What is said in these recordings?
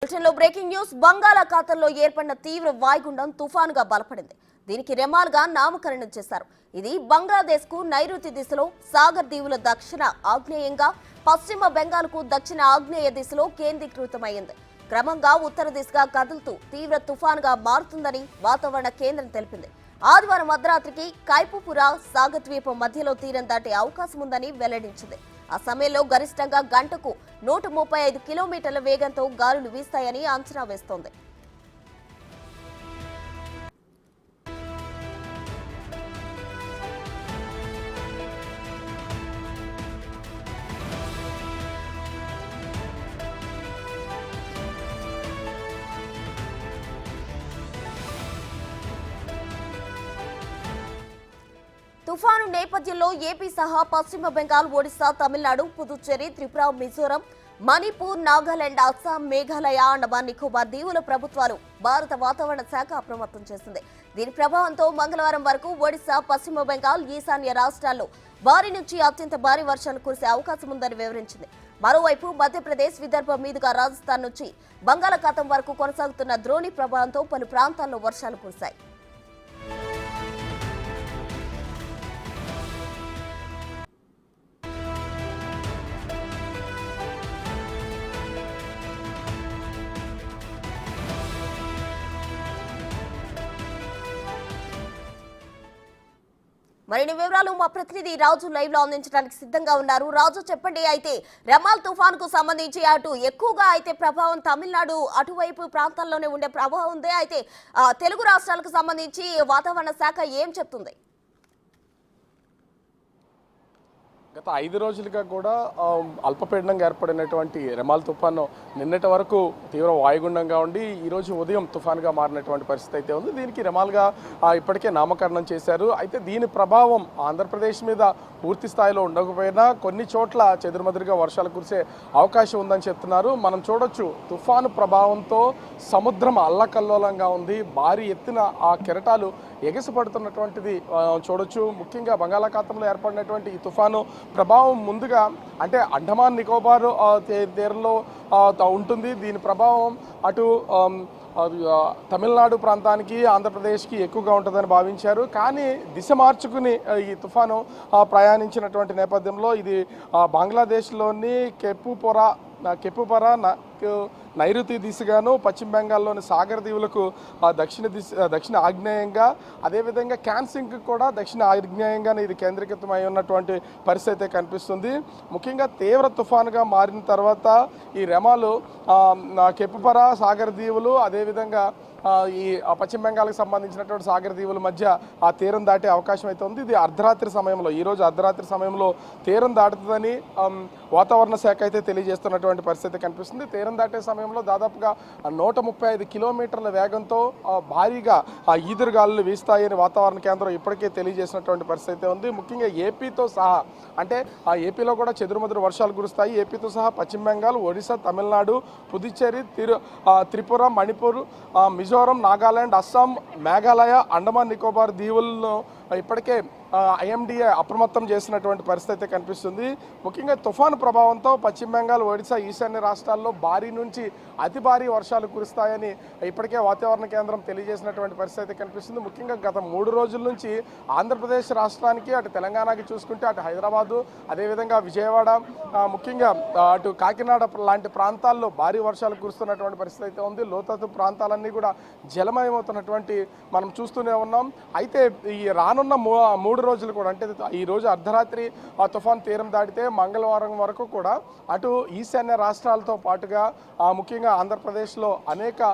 బులెటిన్లో breaking news. బంగాళాఖాతంలో ఏర్పడిన తీవ్ర వాయుగుండం తుఫానుగా బలపడింది. దీనికి రెమాల్గా నామకరణం చేశారు. ఇది బంగ్లాదేశ్కు నైరుతి దిశలో, సాగర్ దీవుల దక్షిణ ఆగ్నేయంగా, పశ్చిమ బెంగాల్కు దక్షిణ ఆగ్నేయ దిశలో కేంద్రీకృతమైంది. క్రమంగా ఉత్తర దిశగా కదులుతూ తీవ్ర తుఫానుగా మారుతుందని వాతావరణ కేంద్రం తెలిపింది. ఆదివారం అర్ధరాత్రికి కైపుపురా సాగర్ ద్వీపం మధ్యలో తీరం దాటే అవకాశం ఉందని వెల్లడించింది. ఆ సమయంలో గరిష్టంగా గంటకు 135 కిలోమీటర్ల వేగంతో గాలులు వీస్తాయని అంచనా వేస్తోంది. తుఫాను నేపథ్యంలో ఏపీ సహా పశ్చిమ బెంగాల్, ఒడిశా, తమిళనాడు, పుదుచ్చేరి, త్రిపుర, మిజోరం, మణిపూర్, నాగాలాండ్, అస్సాం, మేఘాలయ, అండమాన్ నికోబార్ దీవుల ప్రభుత్వాలు భారత వాతావరణ శాఖ అప్రమత్తం చేసింది. దీని ప్రభావంతో మంగళవారం వరకు ఒడిశా, పశ్చిమ బెంగాల్, ఈశాన్య రాష్ట్రాల్లో భారీ నుంచి అత్యంత భారీ వర్షాలు కురిసే అవకాశం ఉందని వివరించింది. మరోవైపు మధ్యప్రదేశ్, విదర్భ మీదుగా రాజస్థాన్ నుంచి బంగాళాఖాతం వరకు కొనసాగుతున్న ద్రోణి ప్రభావంతో పలు ప్రాంతాల్లో వర్షాలు కురిశాయి. మరిన్ని వివరాలు మా ప్రతినిధి రాజు లైవ్ లో అందించడానికి సిద్ధంగా ఉన్నారు. రాజు, చెప్పండి. అయితే రెమాల్ తుఫాన్ కు సంబంధించి అటు ఎక్కువగా అయితే ప్రభావం తమిళనాడు అటువైపు ప్రాంతాల్లోనే ఉండే ప్రభావం ఉంది. అయితే తెలుగు రాష్ట్రాలకు సంబంధించి వాతావరణ శాఖ ఏం చెప్తుంది? గత 5 రోజులుగా కూడా అల్పపీడనంగా ఏర్పడినటువంటి రెమాల్ తుఫాను నిన్నటి వరకు తీవ్ర వాయుగుండంగా ఉండి ఈరోజు ఉదయం తుఫానుగా మారినటువంటి పరిస్థితి అయితే ఉంది. దీనికి రెమాల్గా ఇప్పటికే నామకరణం చేశారు. అయితే దీని ప్రభావం ఆంధ్రప్రదేశ్ మీద పూర్తి స్థాయిలో ఉండకపోయినా కొన్ని చోట్ల చెదురుమదురుగా వర్షాలు కురిసే అవకాశం ఉందని చెప్తున్నారు. మనం చూడొచ్చు, తుఫాను ప్రభావంతో సముద్రం అల్లకల్లోలంగా ఉంది. భారీ ఎత్తున ఆ కెరటాలు ఎగసిపడుతున్నటువంటిది చూడొచ్చు. ముఖ్యంగా బంగాళాఖాతంలో ఏర్పడినటువంటి ఈ తుఫాను ప్రభావం ముందుగా అంటే అండమాన్ నికోబార్ తీరంలో ఉంటుంది. దీని ప్రభావం అటు తమిళనాడు ప్రాంతానికి, ఆంధ్రప్రదేశ్కి ఎక్కువగా ఉంటుందని భావించారు. కానీ దిశ మార్చుకుని ఈ తుఫాను ప్రయాణించినటువంటి నేపథ్యంలో ఇది బంగ్లాదేశ్లోని కెప్పుపరా నైరుతి దిశగాను, పశ్చిమ బెంగాల్లోని సాగర్ దీవులకు దక్షిణ ఆగ్నేయంగా, అదేవిధంగా క్యాన్సింగ్ కూడా దక్షిణ ఆగ్నేయంగానే ఇది కేంద్రీకృతమై ఉన్నటువంటి పరిస్థితి అయితే కనిపిస్తుంది. ముఖ్యంగా తీవ్ర తుఫానుగా మారిన తర్వాత ఈ రెమాలు కెప్పుపరా సాగర్ దీవులు, అదేవిధంగా ఈ పశ్చిమ బెంగాల్కి సంబంధించినటువంటి సాగర్ దీవుల మధ్య ఆ తీరం దాటే అవకాశం అయితే ఉంది. ఇది అర్ధరాత్రి సమయంలో, ఈరోజు అర్ధరాత్రి సమయంలో తీరం దాటుతుందని వాతావరణ శాఖ అయితే తెలియజేస్తున్నటువంటి పరిస్థితి కనిపిస్తుంది. తీరం దాటే సమయంలో దాదాపుగా 135 కిలోమీటర్ల వేగంతో భారీగా ఈదురుగాలులు వీస్తాయని వాతావరణ కేంద్రం ఇప్పటికే తెలియజేసినటువంటి పరిస్థితి ఉంది. ముఖ్యంగా ఏపీతో సహా, అంటే ఆ ఏపీలో కూడా చెదురుమదురు వర్షాలు కురుస్తాయి. ఏపీతో సహా పశ్చిమ బెంగాల్, ఒడిశా, తమిళనాడు, పుదుచ్చేరి, త్రిపుర, మణిపూర్, మిజోరం, నాగాలాండ్, అస్సాం, మేఘాలయ, అండమాన్ నికోబార్ దీవులను ఇప్పటికే ఐఎండీఏ అప్రమత్తం చేసినటువంటి పరిస్థితి కనిపిస్తుంది. ముఖ్యంగా తుఫాను ప్రభావంతో పశ్చిమ బెంగాల్, ఒడిశా, ఈశాన్య రాష్ట్రాల్లో భారీ నుంచి అతి భారీ వర్షాలు కురుస్తాయని ఇప్పటికే వాతావరణ కేంద్రం తెలియజేసినటువంటి పరిస్థితి కనిపిస్తుంది. ముఖ్యంగా గత 3 రోజుల నుంచి ఆంధ్రప్రదేశ్ రాష్ట్రానికి, అటు తెలంగాణకి చూసుకుంటే అటు హైదరాబాదు, అదేవిధంగా విజయవాడ, ముఖ్యంగా అటు కాకినాడ లాంటి ప్రాంతాల్లో భారీ వర్షాలు కురుస్తున్నటువంటి పరిస్థితి అయితే ఉంది. లోతట్టు ప్రాంతాలన్నీ కూడా జలమయమవుతున్నటువంటి మనం చూస్తూనే ఉన్నాం. అయితే ఈ రానున్న 3 రోజులు కూడా, అంటే ఈ రోజు అర్ధరాత్రి ఆ తుఫాన్ తీరం దాటితే మంగళవారం వరకు కూడా అటు ఈశాన్య రాష్ట్రాలతో పాటుగా ముఖ్యంగా ఆంధ్రప్రదేశ్లో అనేక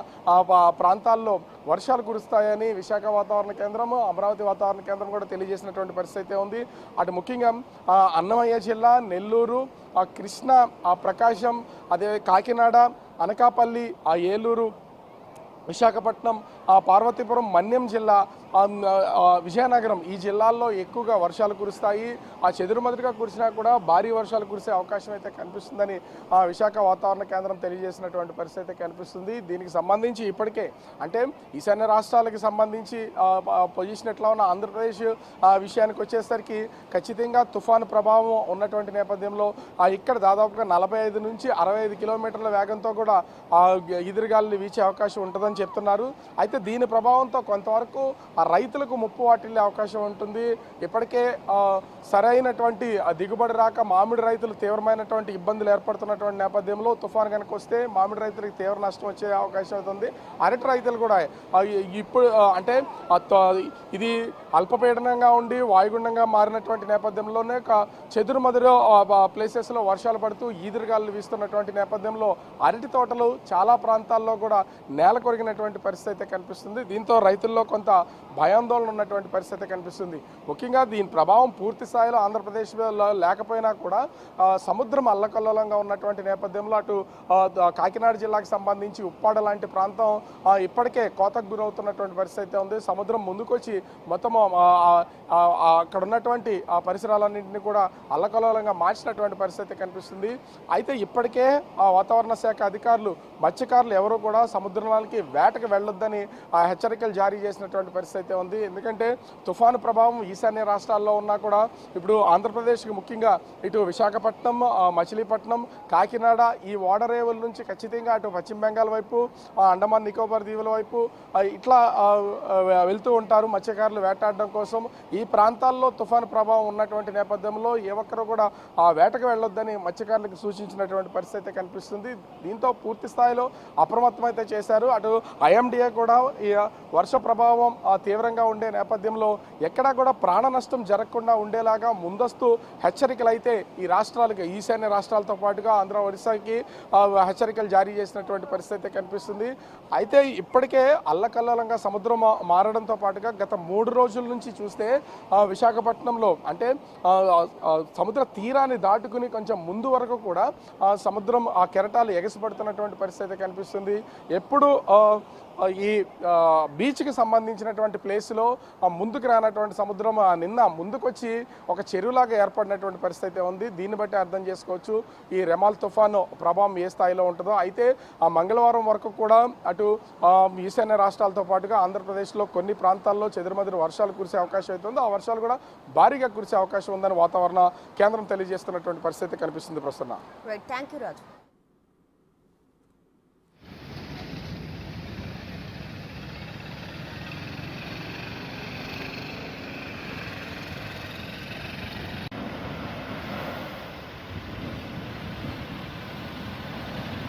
ప్రాంతాల్లో వర్షాలు కురుస్తాయని విశాఖ వాతావరణ కేంద్రం, అమరావతి వాతావరణ కేంద్రం కూడా తెలియజేసినటువంటి పరిస్థితి ఉంది. అటు ముఖ్యంగా అన్నమయ్య జిల్లా, నెల్లూరు, కృష్ణా, ప్రకాశం, అదే కాకినాడ, అనకాపల్లి, ఏలూరు, విశాఖపట్నం, పార్వతీపురం, మన్యం జిల్లా, విజయనగరం ఈ జిల్లాల్లో ఎక్కువగా వర్షాలు కురుస్తాయి. చెదురుమదురుగా కురిసినా కూడా భారీ వర్షాలు కురిసే అవకాశం అయితే కనిపిస్తుందని విశాఖ వాతావరణ కేంద్రం తెలియజేసినటువంటి పరిస్థితి అయితే కనిపిస్తుంది. దీనికి సంబంధించి ఇప్పటికే అంటే ఈశాన్య రాష్ట్రాలకు సంబంధించి పొజిషన్ ఎట్లా ఉన్న ఆంధ్రప్రదేశ్ విషయానికి వచ్చేసరికి ఖచ్చితంగా తుఫాను ప్రభావం ఉన్నటువంటి నేపథ్యంలో ఇక్కడ దాదాపుగా 45 నుంచి 65 కిలోమీటర్ల వేగంతో కూడా ఎదురుగాలులు వీచే అవకాశం ఉంటుందని చెప్తున్నారు. అయితే దీని ప్రభావంతో కొంతవరకు రైతులకు ముప్పు వాటిల్లే అవకాశం ఉంటుంది. ఇప్పటికే సరైనటువంటి దిగుబడి రాక మామిడి రైతులు తీవ్రమైనటువంటి ఇబ్బందులు ఏర్పడుతున్నటువంటి నేపథ్యంలో తుఫాను కనుక వస్తే మామిడి రైతులకు తీవ్ర నష్టం వచ్చే అవకాశం అవుతుంది. అరటి రైతులు కూడా ఇప్పుడు అంటే ఇది అల్పపీడనంగా ఉండి వాయుగుండంగా మారినటువంటి నేపథ్యంలోనే చెదురుమదురు ప్లేసెస్లో వర్షాలు పడుతూ ఈదురుగాలు వీస్తున్నటువంటి నేపథ్యంలో అరటి తోటలు చాలా ప్రాంతాల్లో కూడా నేల కొరిగినటువంటి పరిస్థితి అయితే కనిపిస్తుంది. దీంతో రైతుల్లో కొంత భయాందోళన ఉన్నటువంటి పరిస్థితి కనిపిస్తుంది. ముఖ్యంగా దీని ప్రభావం పూర్తి స్థాయిలో ఆంధ్రప్రదేశ్లో లేకపోయినా కూడా సముద్రం అల్లకల్లోలంగా ఉన్నటువంటి నేపథ్యంలో అటు కాకినాడ జిల్లాకు సంబంధించి ఉప్పాడ లాంటి ప్రాంతం ఇప్పటికే కోతకు గురవుతున్నటువంటి పరిస్థితి అయితే ఉంది. సముద్రం ముందుకొచ్చి మొత్తం అక్కడ ఉన్నటువంటి పరిసరాలన్నింటినీ కూడా అల్లకల్లోలంగా మార్చినటువంటి పరిస్థితి కనిపిస్తుంది. అయితే ఇప్పటికే వాతావరణ శాఖ అధికారులు మత్స్యకారులు ఎవరు కూడా సముద్రాలకి వేటకు వెళ్ళొద్దని హెచ్చరికలు జారీ చేసినటువంటి పరిస్థితి అయితే ఉంది. ఎందుకంటే తుఫాను ప్రభావం ఈశాన్య రాష్ట్రాల్లో ఉన్నా కూడా ఇప్పుడు ఆంధ్రప్రదేశ్కి ముఖ్యంగా ఇటు విశాఖపట్నం, మచిలీపట్నం, కాకినాడ ఈ ఓడరేవుల నుంచి ఖచ్చితంగా అటు పశ్చిమ బెంగాల్ వైపు, అండమాన్ నికోబార్ దీవుల వైపు ఇట్లా వెళ్తూ ఉంటారు మత్స్యకారులు వేటాడడం కోసం. ఈ ప్రాంతాల్లో తుఫాను ప్రభావం ఉన్నటువంటి నేపథ్యంలో ఏ ఒక్కరు కూడా వేటకు వెళ్ళొద్దని మత్స్యకారులకు సూచించినటువంటి పరిస్థితి కనిపిస్తుంది. దీంతో పూర్తి స్థాయిలో అప్రమత్తమైతే చేశారు. అటు ఐఎండిఏ కూడా ఈ వర్ష ప్రభావం తీవ్రంగా ఉండే నేపథ్యంలో ఎక్కడా కూడా ప్రాణ నష్టం జరగకుండా ఉండేలాగా ముందస్తు హెచ్చరికలు అయితే ఈ రాష్ట్రాలకు ఈశాన్య రాష్ట్రాలతో పాటుగా ఆంధ్ర, ఒరిస్సాకి హెచ్చరికలు జారీ చేసినటువంటి పరిస్థితి కనిపిస్తుంది. అయితే ఇప్పటికే అల్లకల్లోలంగా సముద్రం మారడంతో పాటుగా గత 3 రోజుల నుంచి చూస్తే విశాఖపట్నంలో అంటే సముద్ర తీరాన్ని దాటుకుని కొంచెం ముందు వరకు కూడా సముద్రం కెరటాలు ఎగసిపడుతున్నటువంటి పరిస్థితి కనిపిస్తుంది. ఎప్పుడు ఈ బీచ్కి సంబంధించినటువంటి ప్లేస్లో ముందుకు రానటువంటి సముద్రం నిన్న ముందుకొచ్చి ఒక చెరువులాగా ఏర్పడినటువంటి పరిస్థితి ఉంది. దీన్ని బట్టి అర్థం చేసుకోవచ్చు ఈ రెమాల్ తుఫాను ప్రభావం ఏ స్థాయిలో ఉంటుందో. అయితే మంగళవారం వరకు కూడా అటు ఈశాన్య రాష్ట్రాలతో పాటుగా ఆంధ్రప్రదేశ్లో కొన్ని ప్రాంతాల్లో చెదురుమదురు వర్షాలు కురిసే అవకాశం అవుతుంది. ఆ వర్షాలు కూడా భారీగా కురిసే అవకాశం ఉందని వాతావరణ కేంద్రం తెలియజేస్తున్నటువంటి పరిస్థితి కనిపిస్తుంది. ప్రస్తుతం థ్యాంక్ యూ రాజు.